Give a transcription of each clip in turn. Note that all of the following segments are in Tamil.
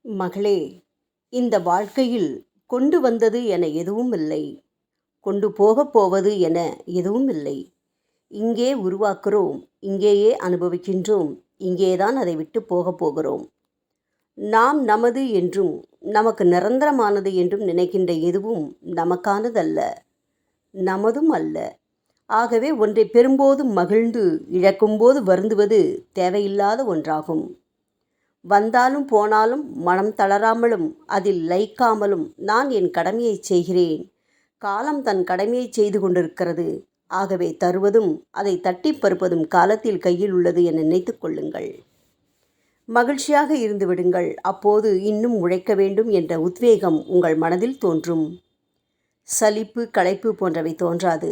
மகளே, இந்த வாழ்க்கையில் கொண்டு வந்தது என எதுவும் இல்லை. கொண்டு போகப் போவது என எதுவும் இல்லை. இங்கே உருவாக்குறோம், இங்கேயே அனுபவிக்கின்றோம், இங்கேதான் அதை விட்டு போகப் போகிறோம். நாம் நமது என்றும் நமக்கு நிரந்தரமானது என்றும் நினைக்கின்ற எதுவும் நமக்கானதல்ல, நமதும் அல்ல. ஆகவே ஒன்றை பெறும்போது மகிழ்ந்து இழக்கும்போது வருந்துவது தேவையில்லாத ஒன்றாகும். வந்தாலும் போனாலும் மனம் தளராமலும் அதில் லயிக்காமலும் நான் என் கடமையை செய்கிறேன். காலம் தன் கடமையை செய்து கொண்டிருக்கிறது. ஆகவே தருவதும் அதை தட்டி பறிப்பதும் காலத்தில் கையில் உள்ளது என நினைத்து கொள்ளுங்கள். மகிழ்ச்சியாக இருந்து விடுங்கள். அப்போது இன்னும் உழைக்க வேண்டும் என்ற உத்வேகம் உங்கள் மனதில் தோன்றும். சலிப்பு, களைப்பு போன்றவை தோன்றாது.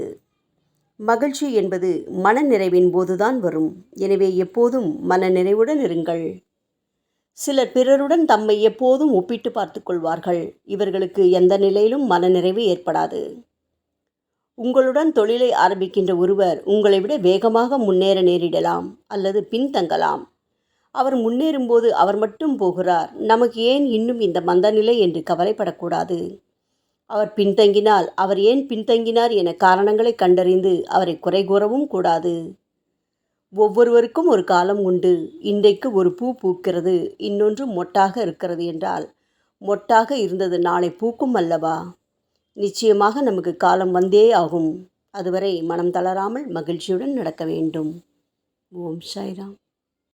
மகிழ்ச்சி என்பது மனநிறைவின் போதுதான் வரும். எனவே எப்போதும் மனநிறைவுடன் இருங்கள். சிலர் பிறருடன் தம்மை எப்போதும் ஒப்பிட்டு பார்த்து கொள்வார்கள். இவர்களுக்கு எந்த நிலையிலும் மனநிறைவு ஏற்படாது. உங்களுடன் தொழிலை ஆரம்பிக்கின்ற ஒருவர் உங்களை விட வேகமாக முன்னேற நேரிடலாம் அல்லது பின்தங்கலாம். அவர் முன்னேறும்போது அவர் மட்டும் போகிறார், நமக்கு ஏன் இன்னும் இந்த மந்தநிலை என்று கவலைப்படக்கூடாது. அவர் பின்தங்கினால் அவர் ஏன் பின்தங்கினார் என காரணங்களை கண்டறிந்து அவரை குறை கூறவும் கூடாது. ஒவ்வொருவருக்கும் ஒரு காலம் உண்டு. இன்றைக்கு ஒரு பூ பூக்கிறது, இன்னொன்று மொட்டாக இருக்கிறது என்றால் மொட்டாக இருந்தது நாளை பூக்கும் அல்லவா? நிச்சயமாக நமக்கு காலம் வந்தே ஆகும். அதுவரை மனம் தளராமல் மகிழ்ச்சியுடன் நடக்க வேண்டும். ஓம் சாய்ராம்.